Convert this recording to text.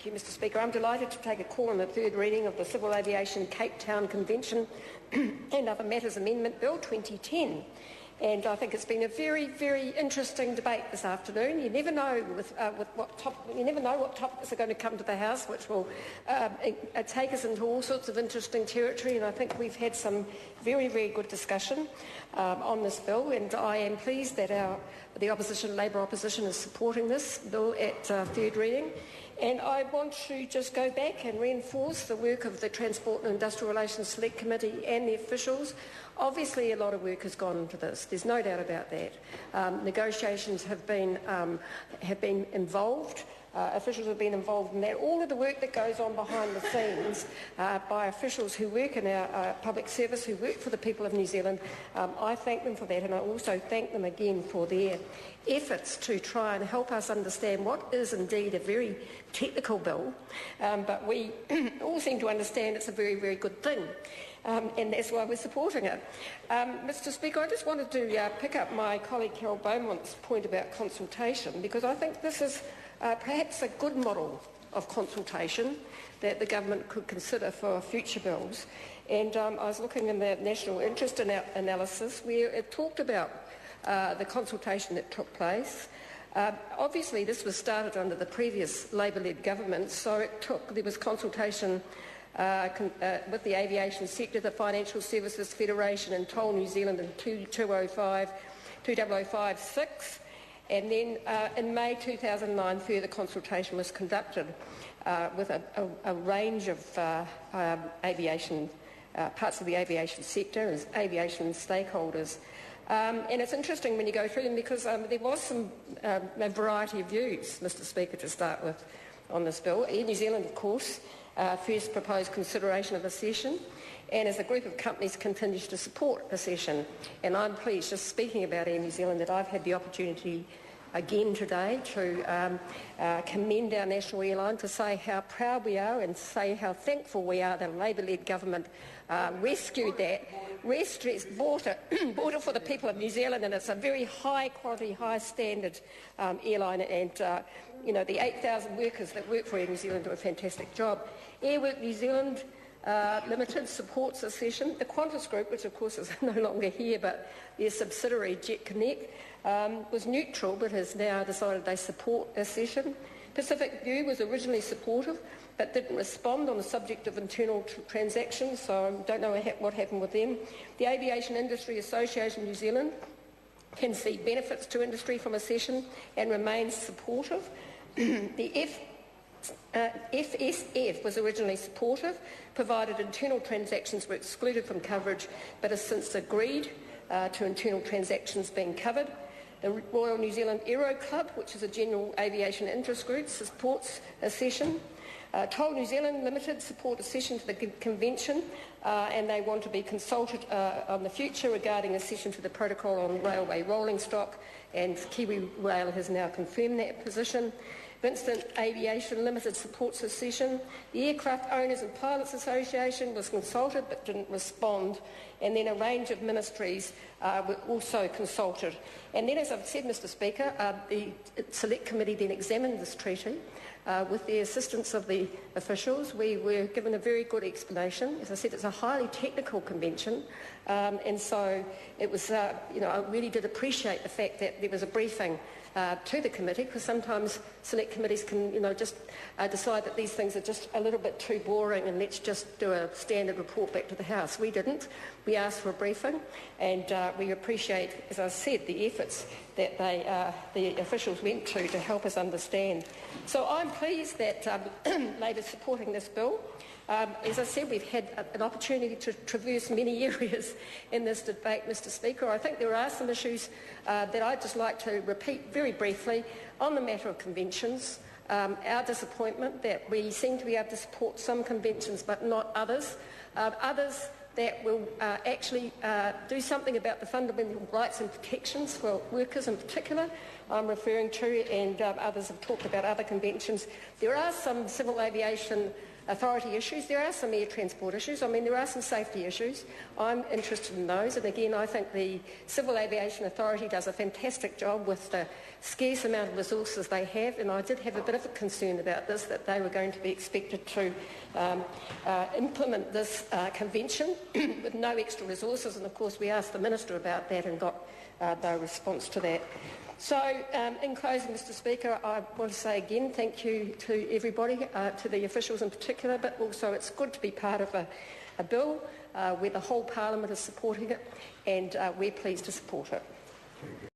Thank you, Mr Speaker. I'm delighted to take a call on the third reading of the Civil Aviation Cape Town Convention and Other Matters Amendment Bill 2010. And I think it's been a very, very interesting debate this afternoon. You never know what topics are going to come to the House, which will take us into all sorts of interesting territory. And I think we've had some very, very good discussion on this bill. And I am pleased that the opposition, Labour opposition, is supporting this bill at third reading. And I want to just go back and reinforce the work of the Transport and Industrial Relations Select Committee and the officials. Obviously, a lot of work has gone into this. There's no doubt about that. Negotiations have been involved. Officials have been involved in that. All of the work that goes on behind the scenes by officials who work in our public service, who work for the people of New Zealand, I thank them for that, and I also thank them again for their efforts to try and help us understand what is indeed a very technical bill, but we all seem to understand it's a very, very good thing. And that's why we're supporting it. Mr Speaker, I just wanted to pick up my colleague Carol Beaumont's point about consultation, because I think this is perhaps a good model of consultation that the government could consider for future bills. And I was looking in the national interest analysis where it talked about the consultation that took place. Obviously, this was started under the previous Labour-led government, so there was consultation with the aviation sector, the Financial Services Federation and Toll New Zealand in 2005-6, and then in May 2009 further consultation was conducted with a range of aviation parts of the aviation sector as aviation stakeholders. And it's interesting when you go through them because there was a variety of views, Mr Speaker, to start with on this bill. Air New Zealand, of course, first proposed consideration of accession, and as a group of companies continues to support accession. And I'm pleased, just speaking about Air New Zealand, that I've had the opportunity again today to commend our national airline, to say how proud we are and say how thankful we are that a Labour-led government rescued that, bought it for the people of New Zealand, and it's a very high quality, high standard airline, and the 8,000 workers that work for Air New Zealand do a fantastic job. Airwork New Zealand Limited supports accession. The Qantas Group, which of course is no longer here, but their subsidiary Jet Connect, was neutral but has now decided they support accession. Pacific View was originally supportive but didn't respond on the subject of internal transactions, so I don't know what happened with them. The Aviation Industry Association New Zealand can see benefits to industry from accession and remains supportive. The FSF was originally supportive, provided internal transactions were excluded from coverage, but has since agreed to internal transactions being covered. The Royal New Zealand Aero Club, which is a general aviation interest group, supports accession. Toll New Zealand Limited support accession to the convention, and they want to be consulted on the future regarding accession to the protocol on railway rolling stock, and Kiwi Rail has now confirmed that position. Vincent Aviation Limited supports accession. The Aircraft Owners and Pilots Association was consulted but didn't respond, and then a range of ministries were also consulted. And then, as I've said, Mr Speaker, the Select Committee then examined this treaty with the assistance of the officials. We were given a very good explanation. As I said, it's a highly technical convention, and so it was, I really did appreciate the fact that there was a briefing to the committee, because sometimes select committees can, just decide that these things are just a little bit too boring and let's just do a standard report back to the House. We didn't. We asked for a briefing, and we appreciate, as I said, the efforts that the officials went to help us understand. So I'm pleased that Labour's supporting this bill. As I said, we've had an opportunity to traverse many areas in this debate, Mr Speaker. I think there are some issues that I'd just like to repeat very briefly on the matter of conventions. Our disappointment that we seem to be able to support some conventions but not others. Others that will actually do something about the fundamental rights and protections for workers in particular, I'm referring to, and others have talked about other conventions. There are some civil aviation authority issues. There are some air transport issues. I mean, there are some safety issues. I'm interested in those. And again, I think the Civil Aviation Authority does a fantastic job with the scarce amount of resources they have. And I did have a bit of a concern about this, that they were going to be expected to implement this convention with no extra resources. And of course, we asked the Minister about that and got no response to that. So, in closing, Mr Speaker, I want to say again thank you to everybody, to the officials in particular, but also it's good to be part of a bill where the whole Parliament is supporting it, and we're pleased to support it.